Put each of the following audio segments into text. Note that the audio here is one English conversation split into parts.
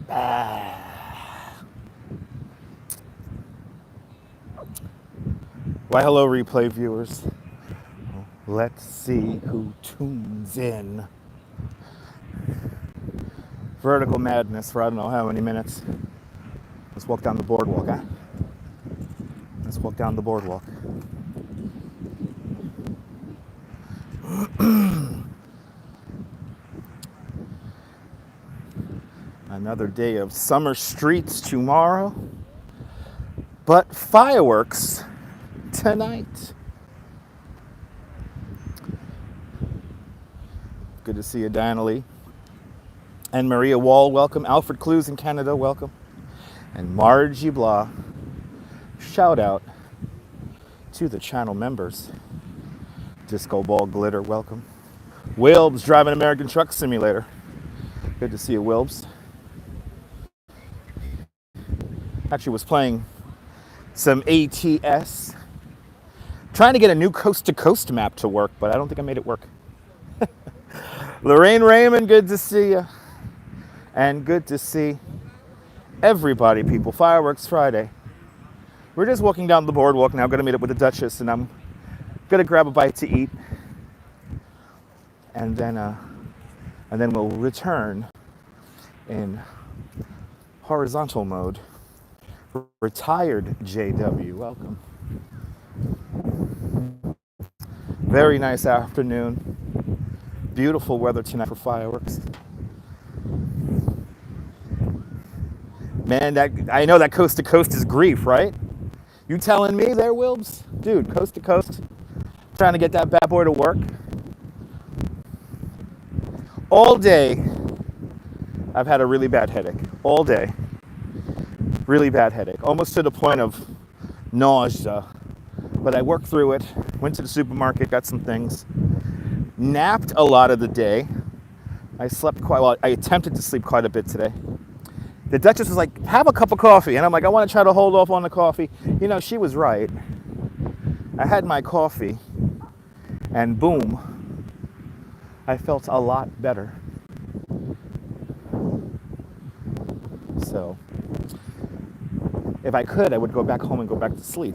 Why, hello, replay viewers. Let's see who tunes in. Vertical madness for I don't know how many minutes. Let's walk down the boardwalk, huh? Let's walk down the boardwalk. Another day of summer streets tomorrow, but fireworks tonight. Good to see you, Diana Lee. And Maria Wall, welcome. Alfred Clues in Canada, welcome. And Margie Blah, shout out to the channel members. Disco Ball Glitter, welcome. Wilbs driving American Truck Simulator. Good to see you, Wilbs. Actually was playing some ATS. Trying to get a new coast-to-coast map to work, but I don't think I made it work. Lorraine Raymond, good to see you. And good to see everybody, people. Fireworks Friday. We're just walking down the boardwalk now. I'm going to meet up with the Duchess, and I'm going to grab a bite to eat. And then we'll return in horizontal mode. Retired JW, welcome. Very nice afternoon. Beautiful weather tonight for fireworks. Man, I know that coast to coast is grief, right? You telling me there, Wilbs? Dude, coast to coast, trying to get that bad boy to work. All day, I've had a really bad headache. All day. Really bad headache, almost to the point of nausea. But I worked through it, went to the supermarket, got some things, napped a lot of the day. I slept quite well. I attempted to sleep quite a bit today. The Duchess was like, have a cup of coffee. And I'm like, I want to try to hold off on the coffee. You know, she was right. I had my coffee, and boom, I felt a lot better. So, if I could, I would go back home and go back to sleep.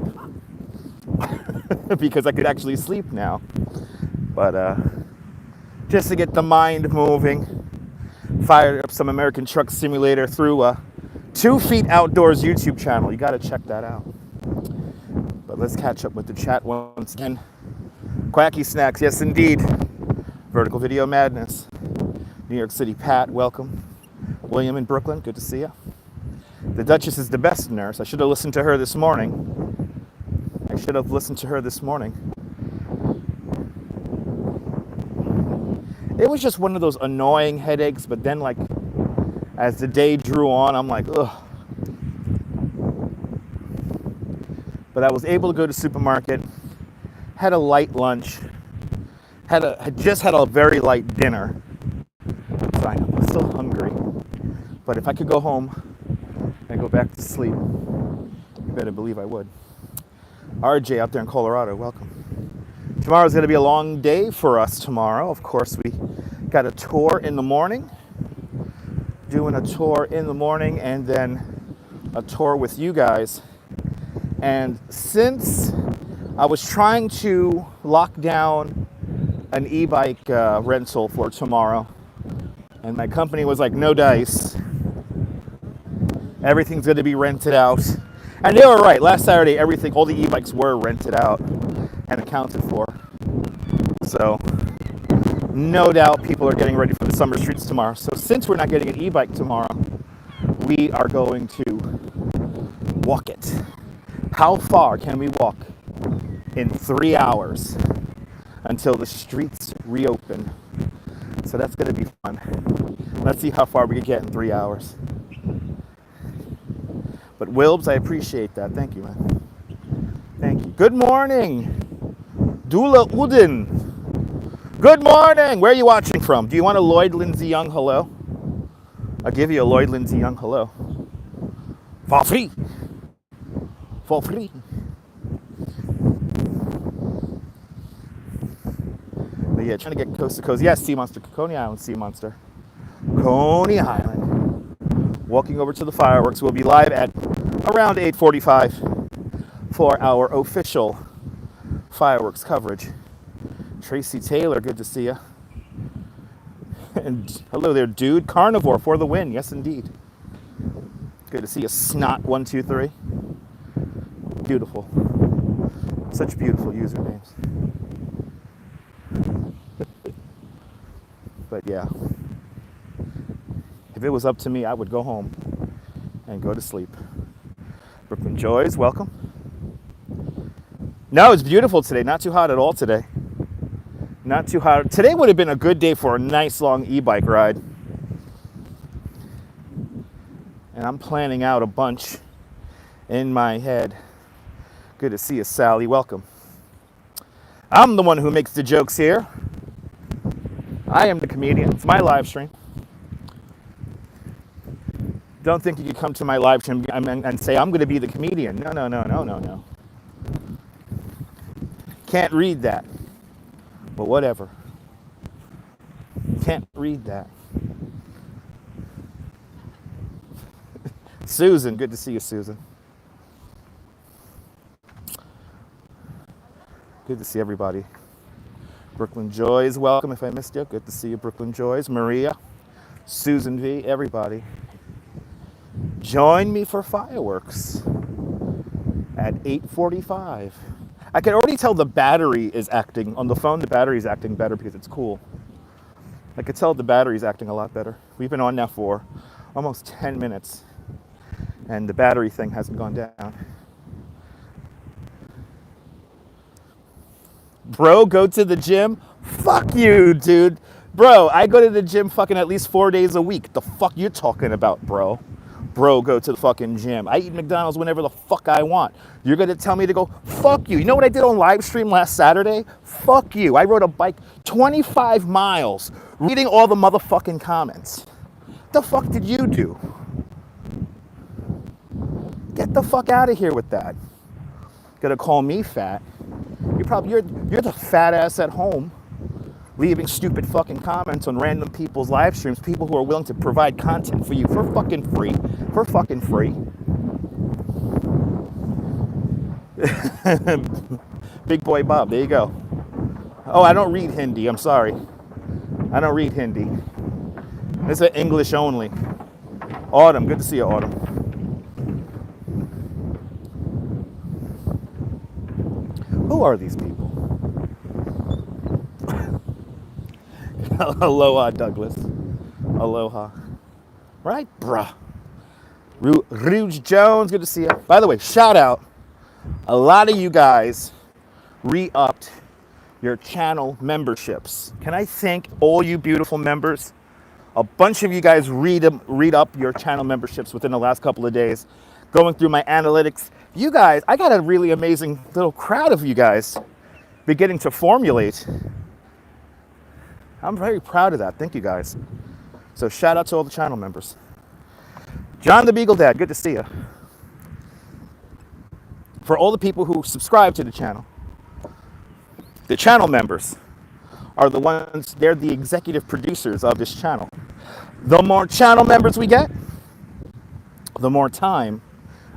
Because I could actually sleep now. But just to get the mind moving, fired up some American Truck Simulator through a 2 Feet Outdoors YouTube channel. You got to check that out. But let's catch up with the chat once again. Quacky Snacks, yes indeed. Vertical Video Madness. New York City Pat, welcome. William in Brooklyn, good to see you. The Duchess is the best nurse. I should have listened to her this morning. It was just one of those annoying headaches, but then like as the day drew on, I'm like, ugh. But I was able to go to the supermarket, had a light lunch, had just had a very light dinner. So I'm still hungry. But if I could go home and go back to sleep, you better believe I would. RJ out there in Colorado, welcome. Tomorrow's going to be a long day for us tomorrow. Of course, we got a tour in the morning. Doing a tour in the morning and then a tour with you guys. And since I was trying to lock down an e-bike rental for tomorrow, and my company was like, no dice. Everything's going to be rented out. And they were right. Last Saturday, all the e-bikes were rented out and accounted for. So, no doubt people are getting ready for the summer streets tomorrow. So since we're not getting an e-bike tomorrow, we are going to walk it. How far can we walk in 3 hours until the streets reopen? So that's going to be fun. Let's see how far we can get in 3 hours. But Wilbs, I appreciate that. Thank you, man. Thank you. Good morning, Dula Udin. Good morning. Where are you watching from? Do you want a Lloyd Lindsay Young hello? I'll give you a Lloyd Lindsay Young hello. For free. For free. But yeah, trying to get coast to coast. Yes, Sea Monster. Coney Island, Sea Monster. Coney Island. walking over to the fireworks. We'll be live at around 8:45 for our official fireworks coverage. Tracy Taylor, good to see you. And hello there, dude. Carnivore for the win. Yes, indeed. Good to see you. Snot123. Beautiful. Such beautiful usernames. But yeah, if it was up to me, I would go home and go to sleep. Brooklyn Joys, welcome. No, it's beautiful today. Not too hot at all today. Not too hot. Today would have been a good day for a nice long e-bike ride. And I'm planning out a bunch in my head. Good to see you, Sally. Welcome. I'm the one who makes the jokes here. I am the comedian. It's my live stream. Don't think you could come to my live stream and say, I'm going to be the comedian. No. Can't read that. But whatever. Can't read that. Susan, good to see you, Susan. Good to see everybody. Brooklyn Joys, welcome if I missed you. Good to see you, Brooklyn Joys. Maria, Susan V, everybody. Join me for fireworks at 8:45. I can already tell the battery is acting. On the phone, the battery is acting better because it's cool. I could tell the battery is acting a lot better. We've been on now for almost 10 minutes, and the battery thing hasn't gone down. Bro, go to the gym? Fuck you, dude. Bro, I go to the gym fucking at least 4 days a week. The fuck you talking about, bro? Bro, go to the fucking gym. I eat McDonald's whenever the fuck I want. You're gonna tell me to go? Fuck you. You know what I did on live stream last Saturday? Fuck you. I rode a bike 25 miles reading all the motherfucking comments. The fuck did you do? Get the fuck out of here with that. Gonna call me fat. You're the fat ass at home leaving stupid fucking comments on random people's live streams, people who are willing to provide content for you for fucking free. For fucking free. Big boy Bob, there you go. Oh, I don't read Hindi, I'm sorry. I don't read Hindi. It's an English only. Autumn, good to see you, Autumn. Who are these people? Aloha, Douglas. Aloha. Right, bruh. Rouge Jones, good to see you. By the way, shout out. A lot of you guys re-upped your channel memberships. Can I thank all you beautiful members? A bunch of you guys read up your channel memberships within the last couple of days. Going through my analytics. You guys, I got a really amazing little crowd of you guys beginning to formulate. I'm very proud of that. Thank you guys. So shout out to all the channel members. John the Beagle Dad, good to see you. For all the people who subscribe to the channel members are the ones, they're the executive producers of this channel. The more channel members we get, the more time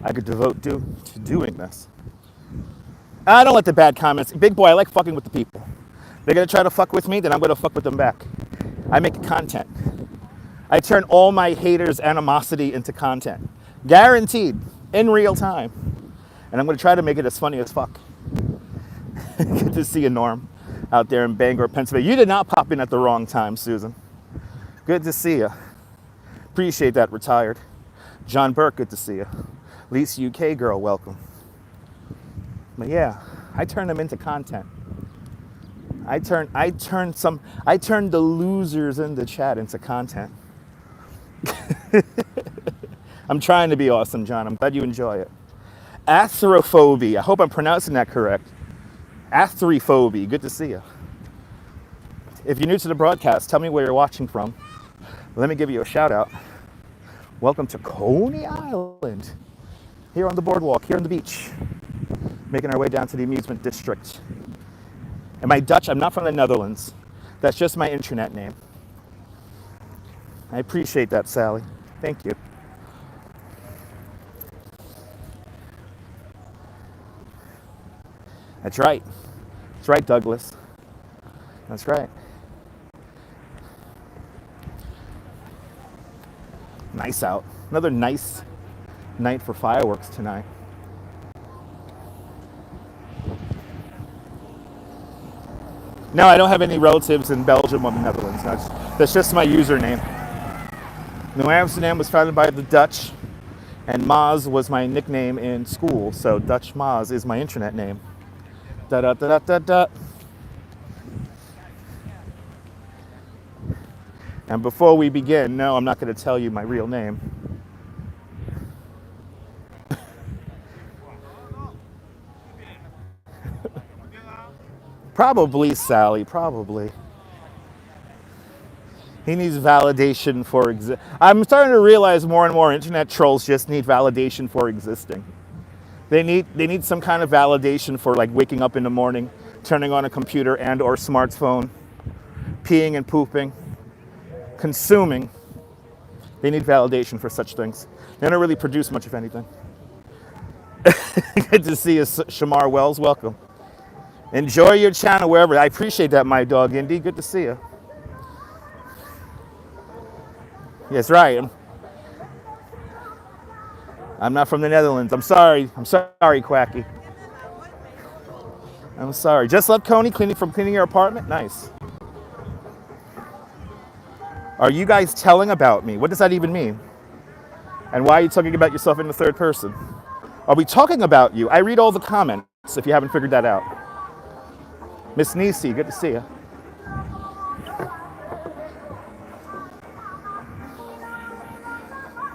I could devote to doing this. I don't let the bad comments. Big boy, I like fucking with the people. They're gonna try to fuck with me, then I'm gonna fuck with them back. I make content. I turn all my haters' animosity into content. Guaranteed, in real time. And I'm gonna try to make it as funny as fuck. Good to see you, Norm, out there in Bangor, Pennsylvania. You did not pop in at the wrong time, Susan. Good to see you. Appreciate that, retired. John Burke, good to see you. Lisa UK girl, welcome. But yeah, I turn them into content. I turn the losers in the chat into content. I'm trying to be awesome, John. I'm glad you enjoy it. Atherophobia. I hope I'm pronouncing that correct. Atherophobia. Good to see you. If you're new to the broadcast, tell me where you're watching from. Let me give you a shout out. Welcome to Coney Island. Here on the boardwalk, here on the beach. Making our way down to the amusement district. Am I Dutch? I'm not from the Netherlands. That's just my internet name. I appreciate that, Sally. Thank you. That's right. That's right, Douglas. That's right. Nice out. Another nice night for fireworks tonight. No, I don't have any relatives in Belgium or the Netherlands. That's just my username. New Amsterdam was founded by the Dutch, and Maas was my nickname in school, so Dutch Maas is my internet name. Da da da da da da. And before we begin, no, I'm not going to tell you my real name. Probably Sally, probably. He needs validation for I'm starting to realize more and more internet trolls just need validation for existing. They need some kind of validation for like waking up in the morning, turning on a computer and or smartphone, peeing and pooping, consuming. They need validation for such things. They don't really produce much of anything. Good to see you, Shamar Wells. Welcome. Enjoy your channel wherever. I appreciate that, my dog, Indy. Good to see you. Yes, right. I'm not from the Netherlands. I'm sorry. I'm sorry, Quacky. I'm sorry. Just left Coney cleaning your apartment? Nice. Are you guys telling about me? What does that even mean? And why are you talking about yourself in the third person? Are we talking about you? I read all the comments if you haven't figured that out. Miss Nisi, good to see you.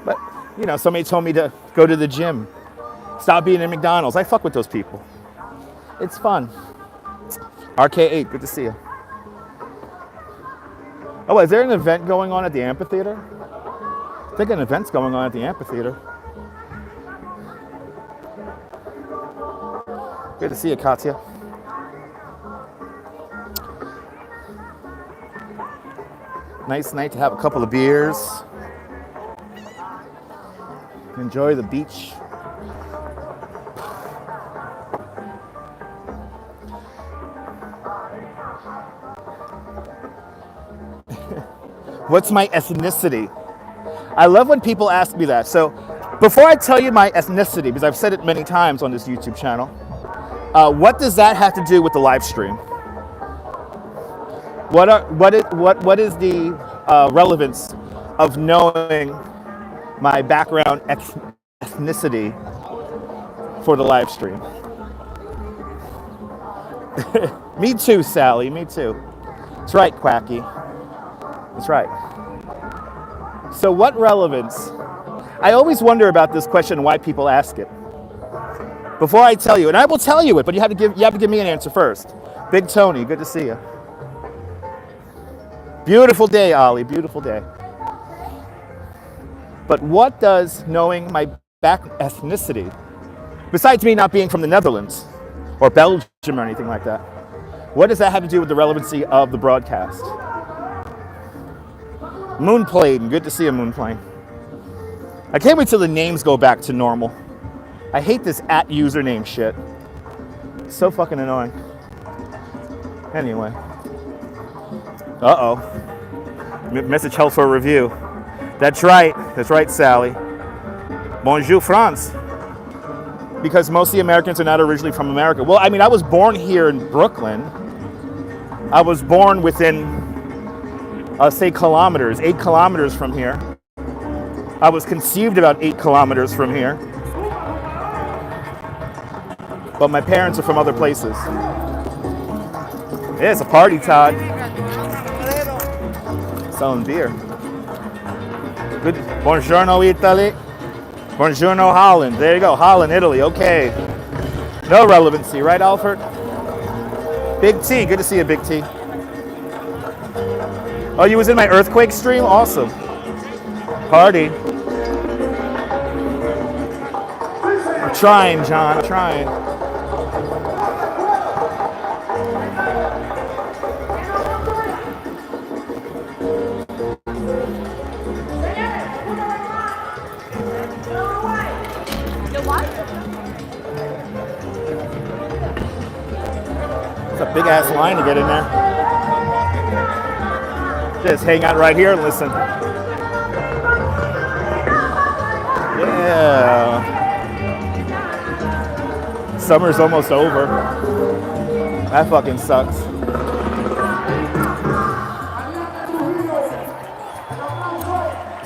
But, you know, somebody told me to go to the gym. Stop being in McDonald's. I fuck with those people. It's fun. RK8, good to see you. Oh, is there an event going on at the amphitheater? I think an event's going on at the amphitheater. Good to see you, Katya. Nice night to have a couple of beers. Enjoy the beach. What's my ethnicity? I love when people ask me that. So before I tell you my ethnicity, because I've said it many times on this YouTube channel, what does that have to do with the live stream? What is the relevance of knowing my background ethnicity for the live stream? Me too, Sally, me too. That's right, Quacky. That's right. So what relevance? I always wonder about this question, why people ask it. Before I tell you, and I will tell you it, but you have to give me an answer first. Big Tony, good to see you. Beautiful day, Ollie, beautiful day. But what does knowing my back ethnicity, besides me not being from the Netherlands or Belgium or anything like that, what does that have to do with the relevancy of the broadcast? Moonplane, good to see you, Moonplane. I can't wait till the names go back to normal. I hate this @ username shit. It's so fucking annoying. Anyway. Uh-oh. Message held for a review. That's right, Sally. Bonjour, France. Because most of the Americans are not originally from America. Well, I mean, I was born here in Brooklyn. I was born within, say, kilometers, 8 kilometers from here. I was conceived about 8 kilometers from here. But my parents are from other places. Yeah, it's a party, Todd. Selling beer. Good. Buongiorno, Italy. Buongiorno, Holland. There you go. Holland, Italy. Okay. No relevancy, right, Alfred? Big T. Good to see you, Big T. Oh, you was in my earthquake stream? Awesome. Party. I'm trying, John. I'm trying. a big ass line to get in there. Just hang out right here and listen. Yeah. Summer's almost over. That fucking sucks.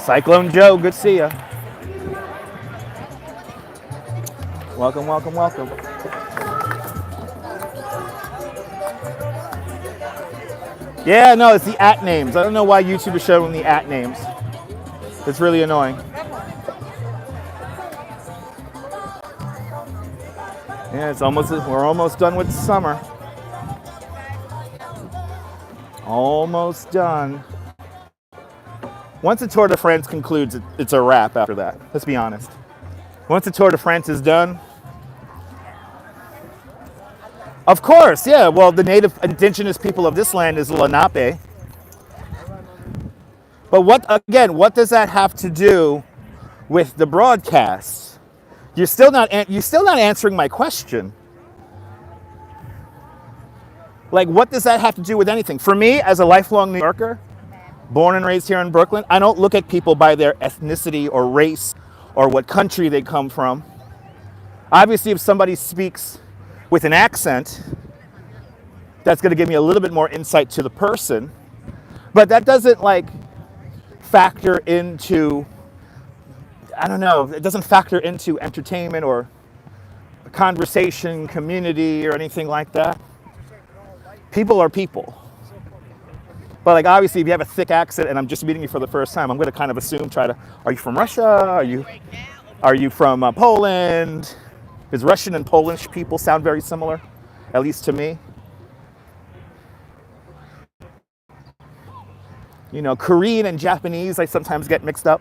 Cyclone Joe, good to see ya. Welcome, welcome, welcome. Yeah, no, it's the at names. I don't know why YouTube is showing the at names. It's really annoying. Yeah, we're almost done with summer. Almost done. Once the Tour de France concludes, it's a wrap after that. Let's be honest. Once the Tour de France is done, of course, yeah. Well, the native indigenous people of this land is Lenape. But what does that have to do with the broadcast? You're still not answering my question. Like, what does that have to do with anything? For me, as a lifelong New Yorker, born and raised here in Brooklyn, I don't look at people by their ethnicity or race or what country they come from. Obviously, if somebody speaks with an accent, that's going to give me a little bit more insight to the person. But that doesn't factor into, I don't know, it doesn't factor into entertainment or conversation, community, or anything like that. People are people. But obviously, if you have a thick accent and I'm just meeting you for the first time, I'm going to kind of assume, are you from Russia? Are you from Poland? Because Russian and Polish people sound very similar, at least to me. You know, Korean and Japanese, I sometimes get mixed up.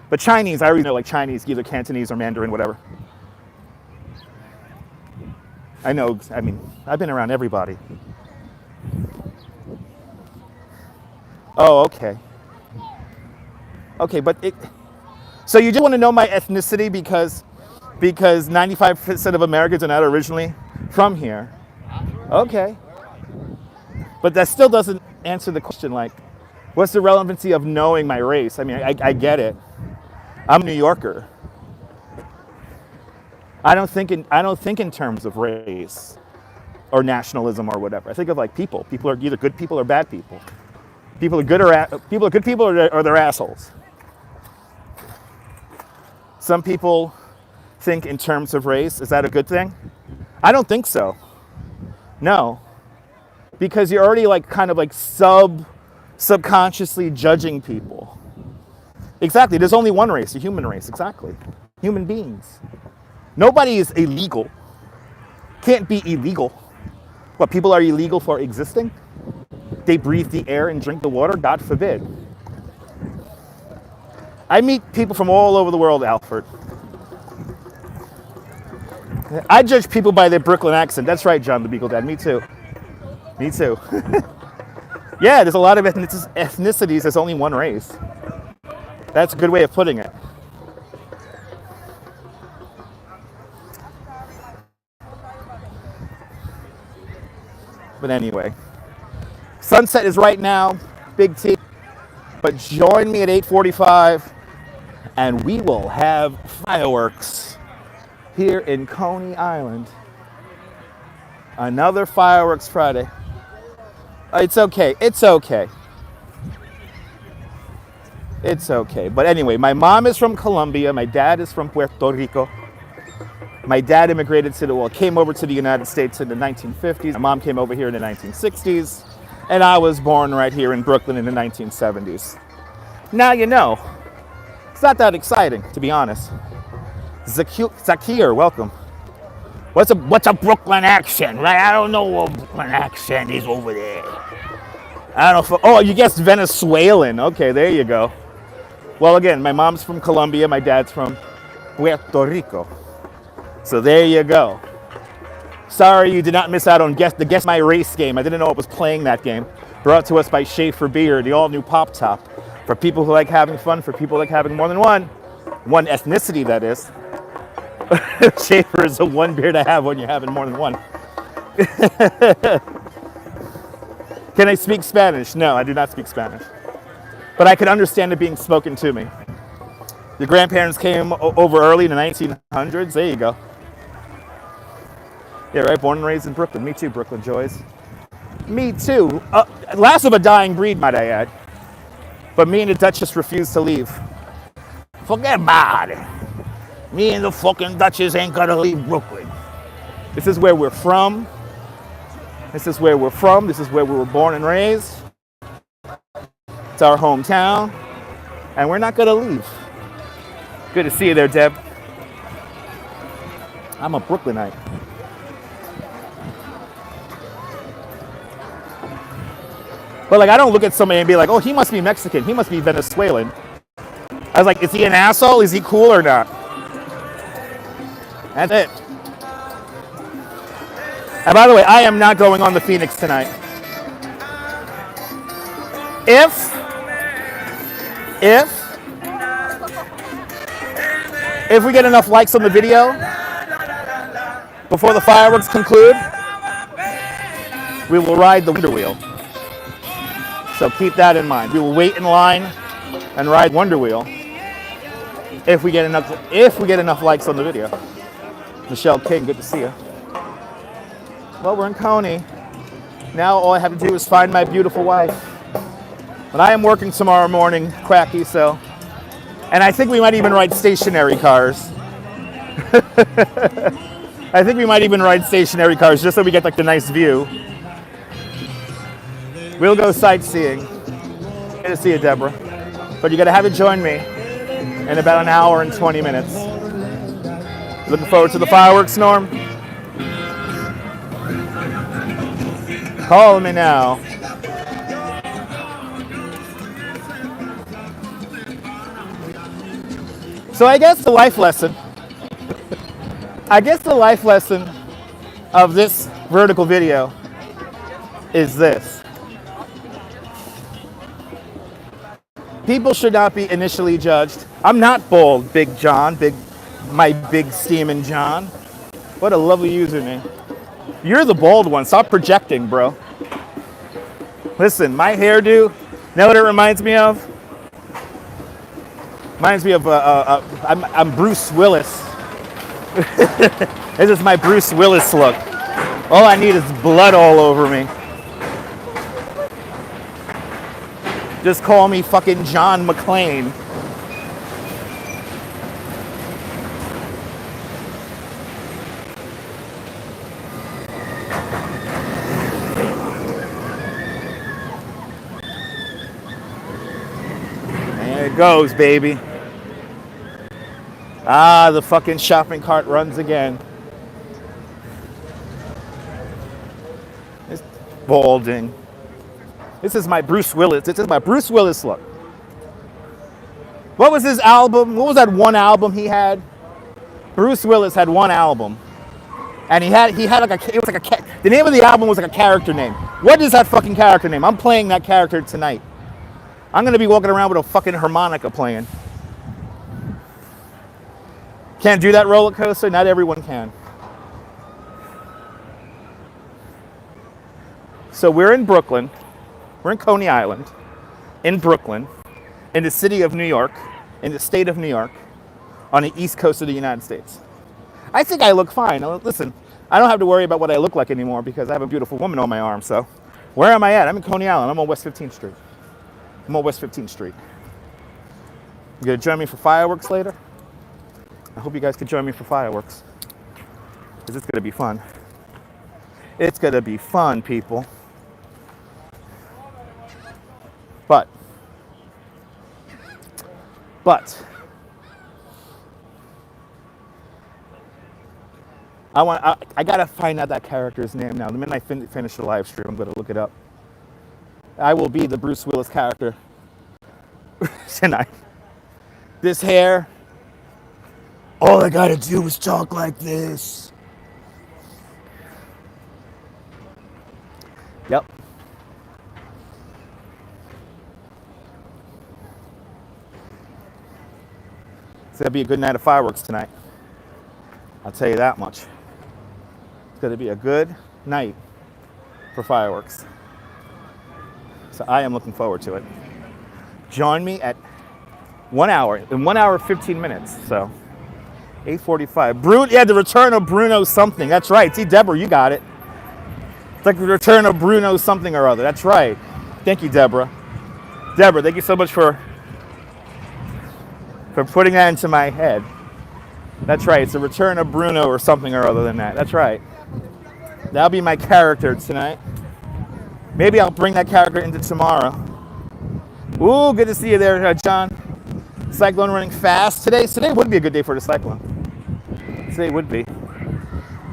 But Chinese, I already know Chinese, either Cantonese or Mandarin, whatever. I've been around everybody. Oh, okay. Okay, so you just want to know my ethnicity because 95% of Americans are not originally from here. Okay. But that still doesn't answer the question, what's the relevancy of knowing my race? I mean, I get it. I'm a New Yorker. I don't think in terms of race or nationalism or whatever. I think of people. People are either good people or bad people. People are good people or they're assholes. Some people think in terms of race. Is that a good thing? I don't think so. No. Because you're already subconsciously judging people. Exactly. There's only one race, the human race. Exactly. Human beings. Nobody is illegal. Can't be illegal. What, people are illegal for existing? They breathe the air and drink the water? God forbid. I meet people from all over the world, Alfred. I judge people by their Brooklyn accent. That's right, John the Beagle Dad. Me too. Me too. Yeah, there's a lot of ethnicities. There's only one race. That's a good way of putting it. But anyway, sunset is right now, Big T. But join me at 8:45, and we will have fireworks here in Coney Island. Another fireworks Friday. It's okay. It's okay. It's okay. But anyway, my mom is from Colombia. My dad is from Puerto Rico. My dad came over to the United States in the 1950s. My mom came over here in the 1960s. And I was born right here in Brooklyn in the 1970s. Now you know. It's not that exciting, to be honest. Zakir, welcome. What's a Brooklyn accent? I don't know what Brooklyn accent is over there. I don't know. Oh, you guessed Venezuelan. Okay, there you go. Well, again, my mom's from Colombia. My dad's from Puerto Rico. So there you go. Sorry you did not miss out on the Guess My Race game. I didn't know it was playing that game. Brought to us by Schaefer Beer, the all-new Pop Top. For people who like having fun, for people who like having more than one ethnicity, that is. Schaefer is the one beer to have when you're having more than one. Can I speak Spanish? No, I do not speak Spanish. But I could understand it being spoken to me. Your grandparents came over early in the 1900s. There you go. Yeah, right. Born and raised in Brooklyn. Me too, Brooklyn Joys. Me too. Last of a dying breed, might I add. But me and the Duchess refused to leave. Forget about it. Me and the fucking Duchess ain't gonna leave Brooklyn. This is where we're from. This is where we're from. This is where we were born and raised. It's our hometown. And we're not gonna leave. Good to see you there, Deb. I'm a Brooklynite. But like, I don't look at somebody and be like, oh, he must be Mexican. He must be Venezuelan. I was like, is he an asshole? Is he cool or not? That's it. And by the way, I am not going on the Phoenix tonight. If we get enough likes on the video before the fireworks conclude, we will ride the Wonder Wheel. So keep that in mind. We will wait in line and ride Wonder Wheel if we get enough likes on the video. Michelle King, good to see you. Well, we're in Coney. Now all I have to do is find my beautiful wife. But I am working tomorrow morning, Cracky, so. And I think we might even ride stationary cars. I think we might even ride stationary cars just so we get like the nice view. We'll go sightseeing. Good to see you, Deborah. But you gotta have it join me in about an hour and 20 minutes. Looking forward to the fireworks, Norm? Call me now. So I guess the life lesson of this vertical video is this. People should not be initially judged. I'm not bald, Big John, my big steamin' John. What a lovely username. You're the bald one. Stop projecting, bro. Listen, my hairdo, you know what it reminds me of? Reminds me of, I'm Bruce Willis. This is my Bruce Willis look. All I need is blood all over me. Just call me fucking John McClane. There it goes, baby. Ah, the fucking shopping cart runs again. It's balding. This is my Bruce Willis. This is my Bruce Willis look. What was his album? What was that one album he had? Bruce Willis had one album, and he had like the name of the album was like a character name. What is that fucking character name? I'm playing that character tonight. I'm gonna be walking around with a fucking harmonica playing. Can't do that roller coaster. Not everyone can. So we're in Brooklyn. We're in Coney Island, in Brooklyn, in the city of New York, in the state of New York, on the east coast of the United States. I think I look fine. Listen, I don't have to worry about what I look like anymore because I have a beautiful woman on my arm. So where am I at? I'm in Coney Island. I'm on West 15th Street. I'm on West 15th Street. You gonna join me for fireworks later? I hope you guys could join me for fireworks because it's gonna be fun. It's gonna be fun, people. But I gotta find out that character's name now. The minute I finish the live stream, I'm gonna look it up. I will be the Bruce Willis character tonight. This hair, all I gotta do is talk like this. Yep. It's gonna be a good night of fireworks tonight. I'll tell you that much. It's gonna be a good night for fireworks. So I am looking forward to it. Join me at 1 hour, in 1 hour, 15 minutes. So 8:45. Yeah, the return of Bruno something. That's right. See, Deborah, you got it. It's like the return of Bruno something or other. That's right. Thank you, Deborah. Deborah, thank you so much for putting that into my head. That's right. It's the return of Bruno or something or other than that. That's right. That'll be my character tonight. Maybe I'll bring that character into tomorrow. Ooh, good to see you there, John. Cyclone running fast today. Today would be a good day for the cyclone. Today would be.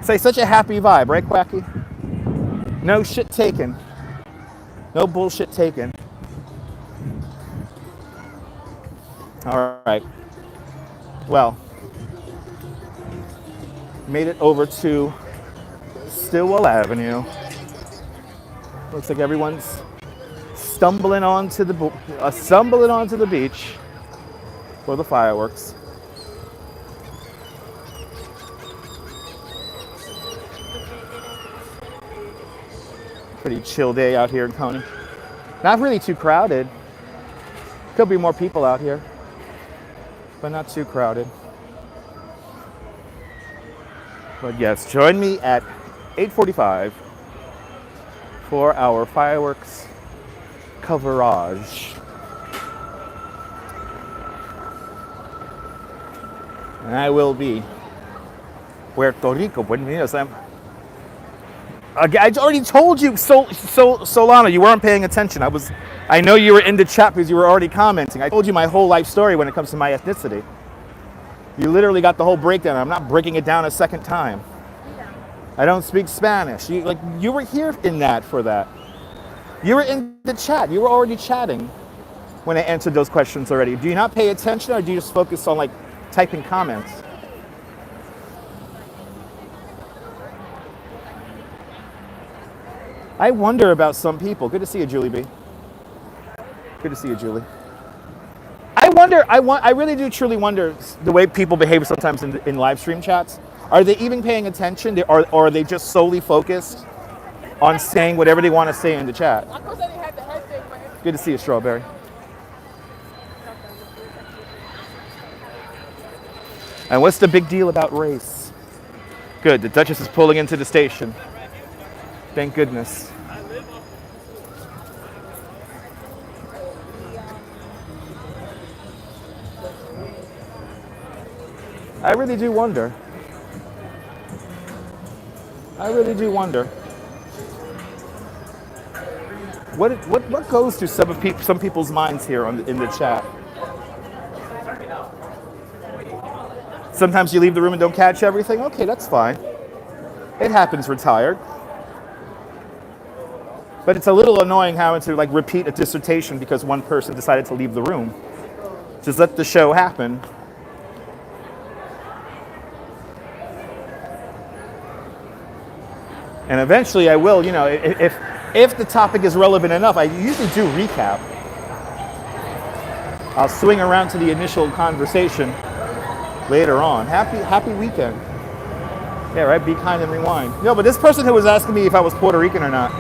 Say such a happy vibe, right, Quacky? No shit taken. No bullshit taken. All right. Well, made it over to Stillwell Avenue. Looks like everyone's stumbling onto the beach for the fireworks. Pretty chill day out here in Coney. Not really too crowded. Could be more people out here, but not too crowded. But yes, join me at 8:45 for our fireworks coverage. And I will be Puerto Rico. Buenos Aires. I already told you, Solana, you weren't paying attention. I know you were in the chat because you were already commenting. I told you my whole life story when it comes to my ethnicity. You literally got the whole breakdown. I'm not breaking it down a second time. I don't speak Spanish. You were here in that for that. You were in the chat. You were already chatting when I answered those questions already. Do you not pay attention, or do you just focus on typing comments? I wonder about some people. Good to see you, Julie B. Good to see you, Julie. I really do truly wonder the way people behave sometimes in live stream chats. Are they even paying attention, or are they just solely focused on saying whatever they want to say in the chat? Good to see you, Strawberry. And what's the big deal about race? Good, the Duchess is pulling into the station. Thank goodness. I really do wonder. What goes through some people's minds here in the chat? Sometimes you leave the room and don't catch everything. Okay, that's fine. It happens retired. But it's a little annoying having to repeat a dissertation because one person decided to leave the room. Just let the show happen. And eventually I will, if the topic is relevant enough, I usually do recap. I'll swing around to the initial conversation later on. Happy weekend. Yeah, right, be kind and rewind. No, but this person who was asking me if I was Puerto Rican or not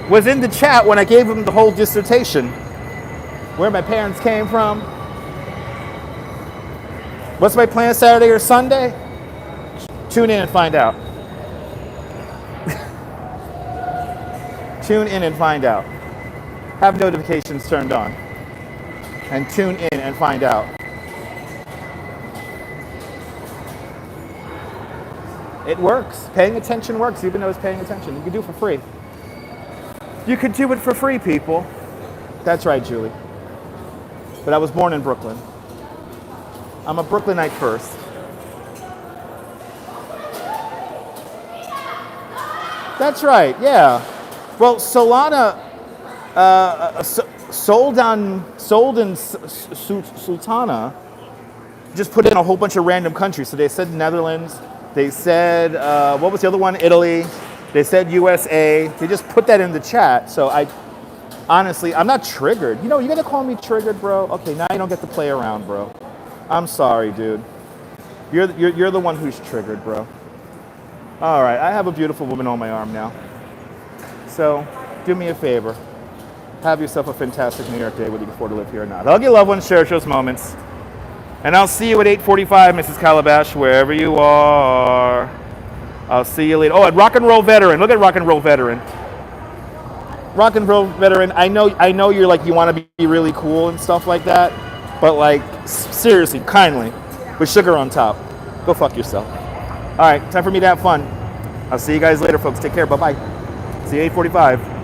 was in the chat when I gave him the whole dissertation. Where my parents came from. What's my plan Saturday or Sunday? Tune in and find out. Tune in and find out. Have notifications turned on. And tune in and find out. It works. Paying attention works, even though it's paying attention. You can do it for free. You could do it for free, people. That's right, Julie. But I was born in Brooklyn. I'm a Brooklynite first. That's right, yeah. Well, Solana Sultana just put in a whole bunch of random countries. So they said Netherlands. They said, what was the other one? Italy. They said USA. They just put that in the chat. So honestly, I'm not triggered. You're going to call me triggered, bro? Okay, now you don't get to play around, bro. I'm sorry, dude. You're the one who's triggered, bro. All right, I have a beautiful woman on my arm now. So do me a favor. Have yourself a fantastic New York day, whether you can afford to live here or not. Hug your loved ones, cherish those moments. And I'll see you at 8:45, Mrs. Calabash, wherever you are. I'll see you later. Oh, and Rock and Roll Veteran. Look at Rock and Roll Veteran. Rock and Roll Veteran, I know you're like, you want to be really cool and stuff like that, but like, seriously, kindly, with sugar on top, go fuck yourself. All right, time for me to have fun. I'll see you guys later, folks. Take care. Bye-bye. See you at 8:45.